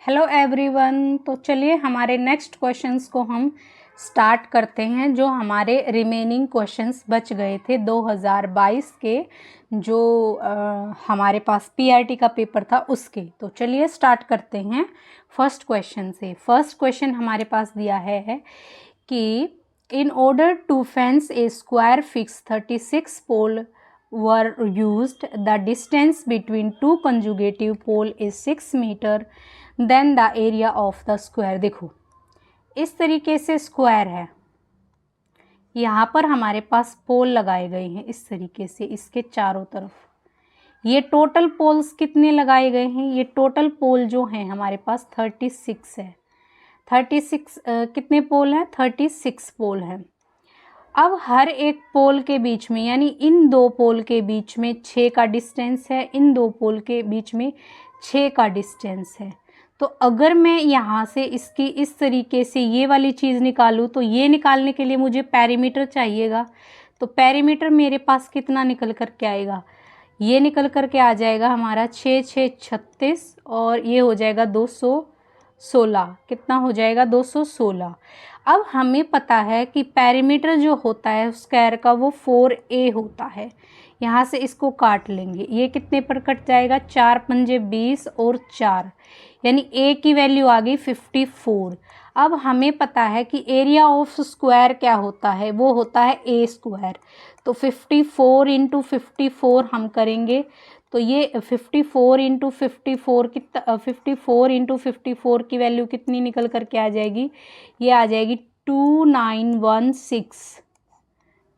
Hello everyone. तो चलिए हमारे नेक्स्ट क्वेश्चंस को हम स्टार्ट करते हैं। जो हमारे रिमेनिंग क्वेश्चंस बच गए थे 2022 के, जो हमारे पास पीआरटी का पेपर था उसके। तो चलिए स्टार्ट करते हैं फर्स्ट क्वेश्चन से। फर्स्ट क्वेश्चन हमारे पास दिया है कि in order to fence a square fix 36 pole were used, the distance between two conjugative pole is 6 metre, then the area of the square। देखो इस तरीके से स्क्वायर है, यहाँ पर हमारे पास पोल लगाए गए हैं इस तरीके से इसके चारों तरफ। ये टोटल पोल्स कितने लगाए गए हैं? ये टोटल पोल जो हैं हमारे पास 36 है। 36 कितने पोल हैं? 36 पोल हैं। अब हर एक पोल के बीच में, यानी इन दो पोल के बीच में 6 का डिस्टेंस है, इन दो पोल के बीच में 6 का डिस्टेंस है। तो अगर मैं यहाँ से इसकी इस तरीके से ये वाली चीज़ निकालूँ तो ये निकालने के लिए मुझे पेरीमीटर चाहिएगा। तो पेरीमीटर मेरे पास कितना निकल कर के आएगा? ये निकल कर के आ जाएगा हमारा 6 6 36 और ये हो जाएगा 216। कितना हो जाएगा? 216। अब हमें पता है कि पेरीमीटर जो होता है स्क्वायर का वो 4a होता है। यहाँ से इसको काट लेंगे, ये कितने पर कट जाएगा? 4 पंजे 20 और 4, यानी a की वैल्यू आ गई 54। अब हमें पता है कि एरिया ऑफ स्क्वायर क्या होता है? वो होता है a स्क्वायर। तो 54 इंटू 54 हम करेंगे तो ये 54 इंटू 54 कितना, 54 इंटू 54 की वैल्यू कितनी निकल कर के आ जाएगी? ये आ जाएगी 2916।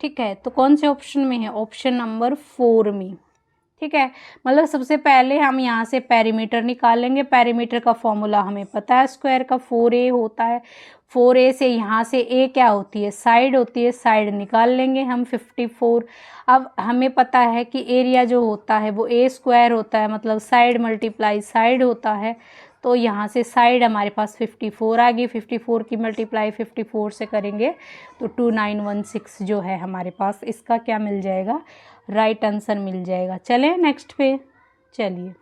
ठीक है, तो कौन से ऑप्शन में है? ऑप्शन नंबर 4 में। ठीक है, मतलब सबसे पहले हम यहाँ से पेरीमीटर निकालेंगे। पेरीमीटर का फॉर्मूला हमें पता है, स्क्वायर का 4a होता है। 4a से यहाँ से a क्या होती है? साइड होती है, साइड निकाल लेंगे हम 54। अब हमें पता है कि एरिया जो होता है वो a स्क्वायर होता है, मतलब साइड मल्टीप्लाई साइड होता है। तो यहाँ से साइड हमारे पास 54 आ गई। 54 की मल्टीप्लाई 54 से करेंगे तो 2916 जो है हमारे पास, इसका क्या मिल जाएगा? राइट आंसर मिल जाएगा। चलें नेक्स्ट पे। चलिए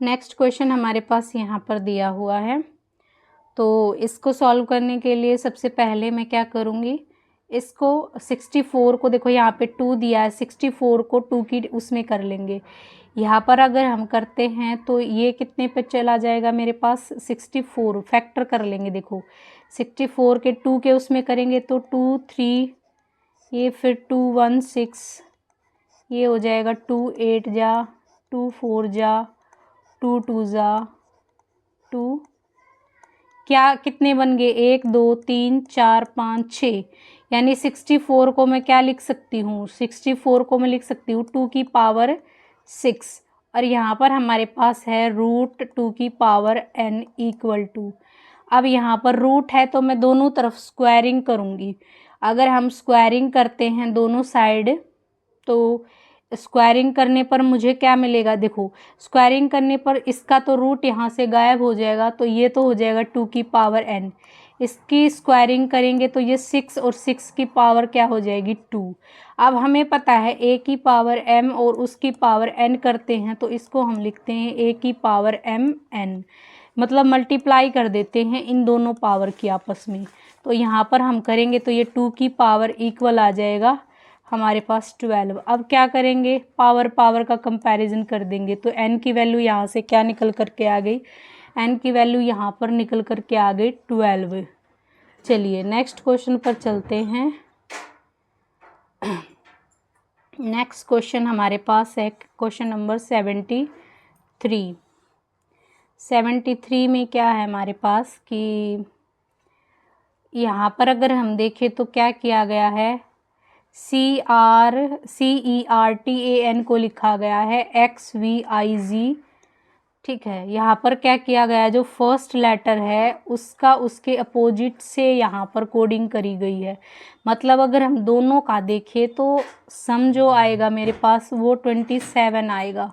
नेक्स्ट क्वेश्चन हमारे पास यहाँ पर दिया हुआ है। तो इसको सॉल्व करने के लिए सबसे पहले मैं क्या करूँगी, इसको 64 को, देखो यहाँ पे 2 दिया है, 64 को 2 की उसमें कर लेंगे। यहाँ पर अगर हम करते हैं तो ये कितने पे चला जाएगा मेरे पास? 64 फैक्टर कर लेंगे। देखो 64 के 2 के उसमें करेंगे तो 2 3, ये फिर 2 1 6, ये हो जाएगा 2 8 जा, 2 4 जा, 2 2 जा 2, क्या कितने बन गए? 1 2 3 4 5 6, यानी 64 को मैं क्या लिख सकती हूँ? 64 को मैं लिख सकती हूँ 2 की पावर 6, और यहाँ पर हमारे पास है रूट 2 की पावर n इक्वल टू। अब यहाँ पर रूट है तो मैं दोनों तरफ स्क्वायरिंग करूँगी। अगर हम स्क्वायरिंग करते हैं दोनों साइड तो स्क्वायरिंग करने पर मुझे क्या मिलेगा? देखो स्क्वायरिंग करने पर इसका तो रूट यहाँ से गायब हो जाएगा, तो ये तो हो जाएगा 2 की पावर n। इसकी स्क्वायरिंग करेंगे तो ये 6 और 6 की पावर क्या हो जाएगी? 2। अब हमें पता है a की पावर m और उसकी पावर n करते हैं तो इसको हम लिखते हैं a की पावर m n, मतलब मल्टीप्लाई कर देते हैं इन दोनों पावर की आपस में। तो यहाँ पर हम करेंगे तो ये 2 की पावर इक्वल आ जाएगा हमारे पास 12। अब क्या करेंगे? पावर पावर का कंपैरिजन कर देंगे तो n की वैल्यू यहाँ से क्या निकल करके आ गई? n की वैल्यू यहाँ पर निकल करके आ गई 12। चलिए नेक्स्ट क्वेश्चन पर चलते हैं। नेक्स्ट क्वेश्चन हमारे पास है क्वेश्चन नंबर 73। 73 में क्या है हमारे पास कि यहाँ पर अगर हम देखें तो क्या किया गया है? CERTAN को लिखा गया है XVIZ। ठीक है, यहाँ पर क्या किया गया है? जो फर्स्ट लेटर है उसका उसके अपोजिट से यहाँ पर कोडिंग करी गई है। मतलब अगर हम दोनों का देखें तो सम जो आएगा मेरे पास वो 27 आएगा।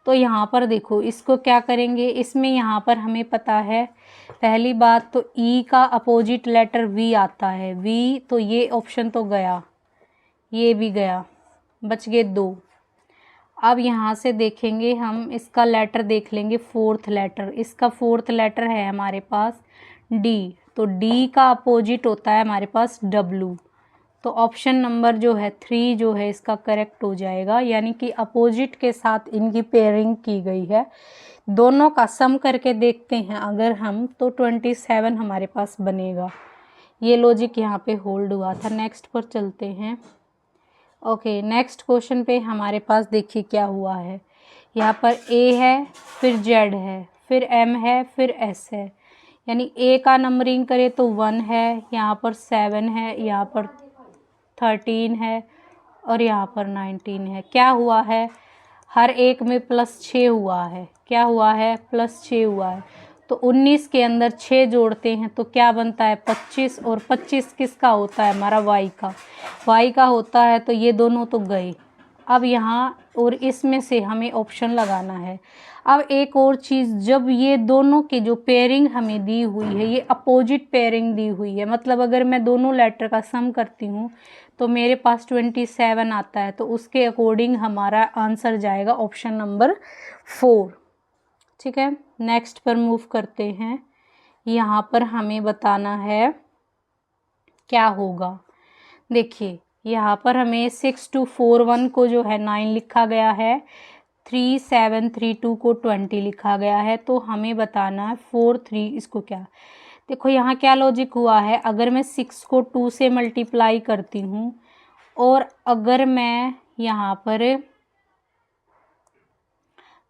तो यहाँ पर देखो इसको क्या करेंगे, इसमें यहाँ पर हमें पता है पहली बात तो E का अपोजिट लेटर V आता है, V, तो ये ऑप्शन तो गया, ये भी गया, बच गए 2। अब यहाँ से देखेंगे हम, इसका लेटर देख लेंगे, फोर्थ लेटर, इसका फोर्थ लेटर है हमारे पास डी, तो डी का अपोजिट होता है हमारे पास डब्लू। तो ऑप्शन नंबर जो है 3 जो है इसका करेक्ट हो जाएगा, यानी कि अपोजिट के साथ इनकी पेयरिंग की गई है। दोनों का सम करके देखते हैं अगर हम, तो 27 हमारे पास बनेगा। ये लॉजिक यहाँ पे होल्ड हुआ था। नेक्स्ट पर चलते हैं। ओके, नेक्स्ट क्वेश्चन पे हमारे पास देखिए क्या हुआ है। यहाँ पर ए है, फिर जेड है, फिर एम है, फिर एस है, यानी ए का नंबरिंग करें तो 1 है, यहाँ पर 7 है, यहाँ पर 13 है और यहाँ पर 19 है। क्या हुआ है, हर एक में +6 हुआ है। क्या हुआ है, +6 हुआ है। तो 19 के अंदर 6 जोड़ते हैं तो क्या बनता है, 25, और 25 किसका होता है, हमारा y का होता है। तो ये दोनों तो गए। अब यहाँ और इसमें से हमें ऑप्शन लगाना है। अब एक और चीज़, जब ये दोनों की जो पेयरिंग हमें दी हुई है, ये अपोजिट पेयरिंग दी हुई है, मतलब अगर मैं दोनों लेटर का सम करती हूँ तो मेरे पास 27 आता है, तो उसके अकॉर्डिंग हमारा आंसर जाएगा ऑप्शन नंबर 4। ठीक है, नेक्स्ट पर मूव करते हैं। यहाँ पर हमें बताना है क्या होगा। देखिए यहाँ पर हमें 6241 को जो है 9 लिखा गया है, 3732 को 20 लिखा गया है, तो हमें बताना है 43 इसको क्या। देखो यहाँ क्या लॉजिक हुआ है, अगर मैं 6 को 2 से मल्टीप्लाई करती हूँ और अगर मैं यहाँ पर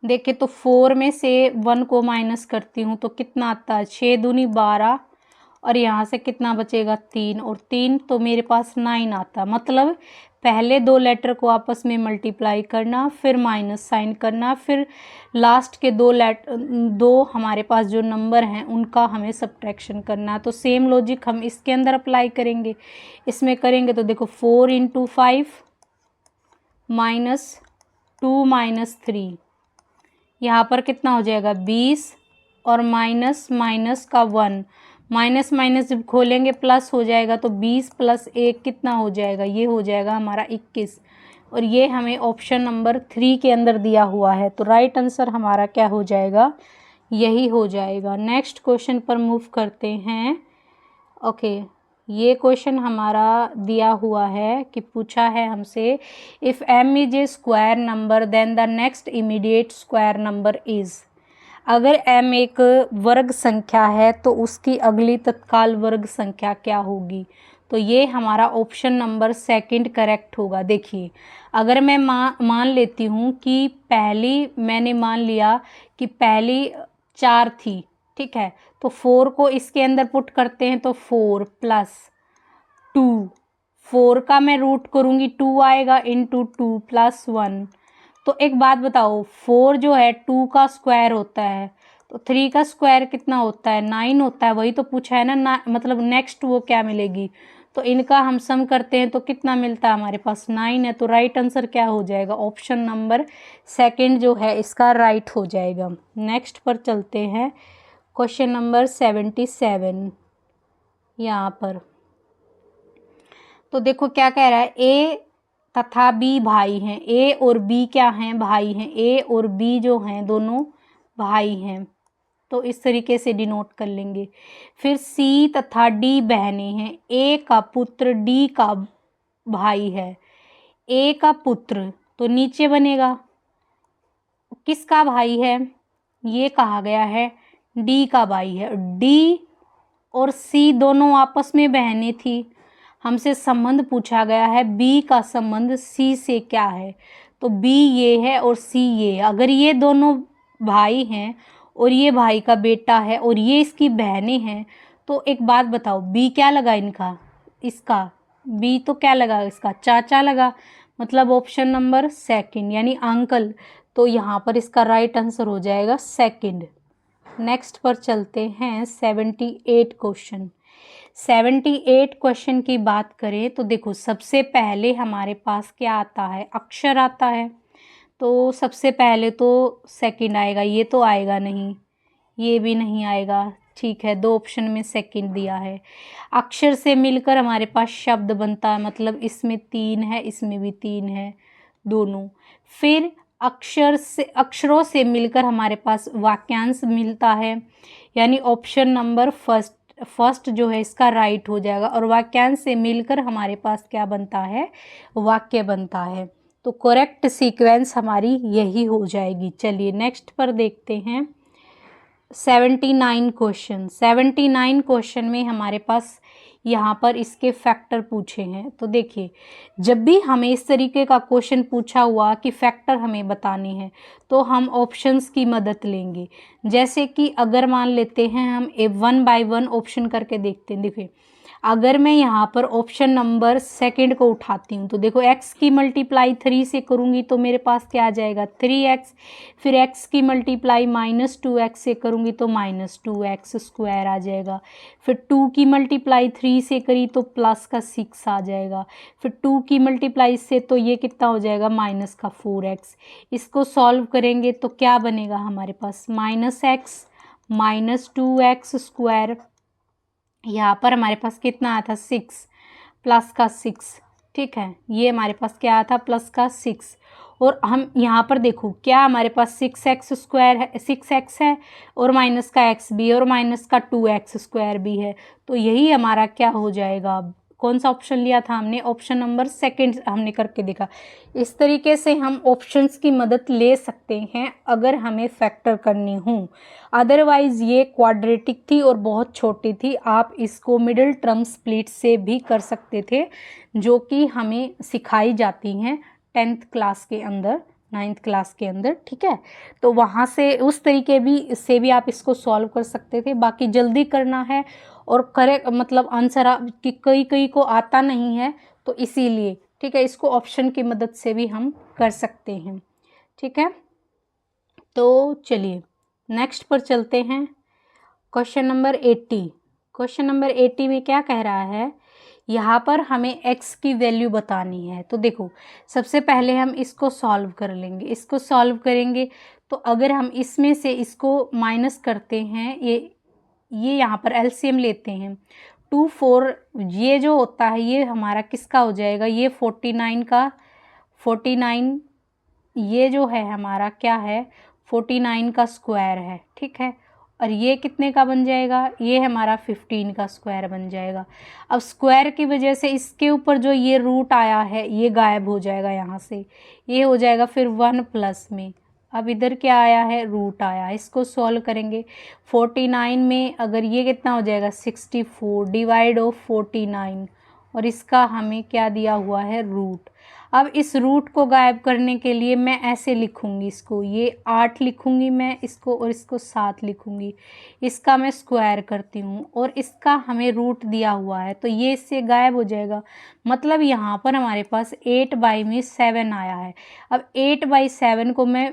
देखें तो 4 में से 1 को माइनस करती हूँ तो कितना आता है, 6 दूनी 12, और यहाँ से कितना बचेगा 3, और 3 तो मेरे पास 9 आता। मतलब पहले 2 लेटर को आपस में मल्टीप्लाई करना, फिर माइनस साइन करना, फिर लास्ट के 2 हमारे पास जो नंबर हैं उनका हमें सब्ट्रैक्शन करना। तो सेम लॉजिक हम इसके अंदर अप्लाई करेंगे। इसमें करेंगे तो देखो 4 × 5 -2 -3, यहाँ पर कितना हो जाएगा 20, और माइनस माइनस का 1, माइनस माइनस जब खोलेंगे प्लस हो जाएगा, तो 20 + 1 कितना हो जाएगा, ये हो जाएगा हमारा 21, और ये हमें ऑप्शन नंबर 3 के अंदर दिया हुआ है। तो राइट आंसर हमारा क्या हो जाएगा, यही हो जाएगा। नेक्स्ट क्वेश्चन पर मूव करते हैं। ओके, ये क्वेश्चन हमारा दिया हुआ है कि पूछा है हमसे, if m is a square number then the next immediate square number is. अगर m एक वर्ग संख्या है तो उसकी अगली तत्काल वर्ग संख्या क्या होगी। तो ये हमारा ऑप्शन नंबर 2 करेक्ट होगा। देखिए अगर मैं मान लेती हूँ कि मैंने मान लिया कि पहली 4 थी, ठीक है, तो 4 को इसके अंदर पुट करते हैं तो 4 + 2, 4 का मैं रूट करूँगी 2 आएगा, इंटू 2 + 1। तो एक बात बताओ, 4 जो है 2 का स्क्वायर होता है, तो 3 का स्क्वायर कितना होता है, 9 होता है। वही तो पूछा है ना, मतलब नेक्स्ट वो क्या मिलेगी। तो इनका हम सम करते हैं तो कितना मिलता है, हमारे पास 9 है। तो राइट आंसर क्या हो जाएगा, ऑप्शन नंबर 2 जो है इसका राइट हो जाएगा। नेक्स्ट पर चलते हैं, क्वेश्चन नंबर 77 यहाँ पर। तो देखो क्या कह रहा है, ए तथा बी भाई हैं। ए और बी क्या हैं, भाई हैं। ए और बी जो हैं दोनों भाई हैं, तो इस तरीके से डिनोट कर लेंगे। फिर सी तथा डी बहनें हैं। ए का पुत्र डी का भाई है। ए का पुत्र तो नीचे बनेगा, किसका भाई है, ये कहा गया है डी का भाई है। डी और सी दोनों आपस में बहनें थी। हमसे संबंध पूछा गया है, बी का संबंध सी से क्या है। तो बी ये है और सी ये है। अगर ये दोनों भाई हैं और ये भाई का बेटा है और ये इसकी बहनें हैं, तो एक बात बताओ, बी क्या लगा इनका, इसका बी तो क्या लगा, इसका चाचा लगा। मतलब ऑप्शन नंबर 2 यानी अंकल। तो यहाँ पर इसका राइट आंसर हो जाएगा 2। नेक्स्ट पर चलते हैं 78 क्वेश्चन। 78 क्वेश्चन की बात करें तो देखो सबसे पहले हमारे पास क्या आता है, अक्षर आता है। तो सबसे पहले तो 2 आएगा, ये तो आएगा नहीं, ये भी नहीं आएगा, ठीक है, 2 ऑप्शन में 2 दिया है। अक्षर से मिलकर हमारे पास शब्द बनता है, मतलब इसमें 3 है, इसमें भी 3 है, दोनों। फिर अक्षरों से मिलकर हमारे पास वाक्यांश मिलता है, यानी ऑप्शन नंबर फर्स्ट जो है इसका राइट हो जाएगा। और वाक्यांश से मिलकर हमारे पास क्या बनता है, वाक्य बनता है। तो करेक्ट सीक्वेंस हमारी यही हो जाएगी। चलिए नेक्स्ट पर देखते हैं 79 क्वेश्चन। 79 क्वेश्चन में हमारे पास यहाँ पर इसके फैक्टर पूछे हैं। तो देखिए, जब भी हमें इस तरीके का क्वेश्चन पूछा हुआ कि फैक्टर हमें बताने हैं तो हम ऑप्शंस की मदद लेंगे। जैसे कि अगर मान लेते हैं हम 1 बाय 1 ऑप्शन करके देखते हैं। देखिए, अगर मैं यहाँ पर ऑप्शन नंबर सेकंड को उठाती हूँ तो देखो, x की मल्टीप्लाई 3 से करूँगी तो मेरे पास क्या आ जाएगा 3x। फिर x की मल्टीप्लाई -2x से करूँगी तो -2x स्क्वायर आ जाएगा। फिर 2 की मल्टीप्लाई 3 से करी तो प्लस का 6 आ जाएगा। फिर 2 की मल्टीप्लाई से तो ये कितना हो जाएगा माइनस का 4x। इसको सॉल्व करेंगे तो क्या बनेगा हमारे पास -x -2x स्क्वायर। यहाँ पर हमारे पास कितना आया था 6 प्लस का 6, ठीक है। ये हमारे पास क्या आया था प्लस का 6। और हम यहाँ पर देखो क्या हमारे पास 6x स्क्वायर है, 6x है और माइनस का x भी है और माइनस का 2x स्क्वायर भी है। तो यही हमारा क्या हो जाएगा, कौन सा ऑप्शन लिया था हमने, ऑप्शन नंबर सेकंड हमने करके देखा। इस तरीके से हम ऑप्शंस की मदद ले सकते हैं अगर हमें फैक्टर करनी हो। अदरवाइज़ ये क्वाड्रेटिक थी और बहुत छोटी थी। आप इसको मिडिल टर्म स्प्लिट से भी कर सकते थे, जो कि हमें सिखाई जाती हैं 10th क्लास के अंदर, 9th क्लास के अंदर, ठीक है। तो वहाँ से उस तरीके से भी आप इसको सॉल्व कर सकते थे। बाकी जल्दी करना है और करेक्ट मतलब आंसर कि कई को आता नहीं है तो इसीलिए, ठीक है, इसको ऑप्शन की मदद से भी हम कर सकते हैं, ठीक है। तो चलिए नेक्स्ट पर चलते हैं। Question number 80। क्वेश्चन नंबर 80 में क्या कह रहा है, यहाँ पर हमें x की वैल्यू बतानी है। तो देखो, सबसे पहले हम इसको सॉल्व कर लेंगे। इसको सॉल्व करेंगे तो अगर हम इसमें से इसको माइनस करते हैं, ये यहाँ पर एलसीएम लेते हैं 2 4, ये जो होता है ये हमारा किसका हो जाएगा, ये 49 का 49, ये जो है हमारा क्या है 49 का स्क्वायर है, ठीक है। और ये कितने का बन जाएगा, ये हमारा 15 का स्क्वायर बन जाएगा। अब स्क्वायर की वजह से इसके ऊपर जो ये रूट आया है ये गायब हो जाएगा, यहाँ से ये हो जाएगा फिर 1 प्लस में। अब इधर क्या आया है, रूट आया। इसको सॉल्व करेंगे 49 में, अगर ये कितना हो जाएगा 64 डिवाइड ऑफ 49, और इसका हमें क्या दिया हुआ है रूट। अब इस रूट को गायब करने के लिए मैं ऐसे लिखूंगी इसको, ये 8 लिखूंगी मैं इसको और इसको 7 लिखूंगी। इसका मैं स्क्वायर करती हूँ और इसका हमें रूट दिया हुआ है तो ये इससे गायब हो जाएगा। मतलब यहाँ पर हमारे पास 8/7 आया है। अब 8/7 को मैं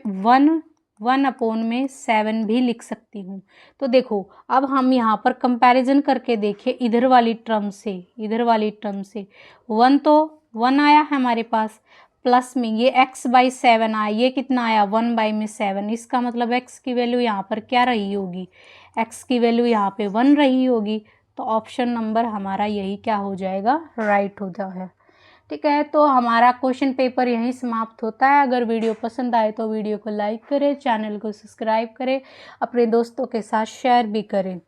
1/7 भी लिख सकती हूँ। तो देखो, अब हम यहाँ पर कंपैरिजन करके देखिए इधर वाली टर्म से 1 तो 1 आया है हमारे पास, प्लस में ये x/7 आया, ये कितना आया 1/7। इसका मतलब x की वैल्यू यहाँ पर क्या रही होगी, x की वैल्यू यहाँ पे 1 रही होगी। तो ऑप्शन नंबर हमारा यही क्या हो जाएगा, राइट होता है, ठीक है। तो हमारा क्वेश्चन पेपर यहीं समाप्त होता है। अगर वीडियो पसंद आए तो वीडियो को लाइक करें, चैनल को सब्सक्राइब करें, अपने दोस्तों के साथ शेयर भी करें।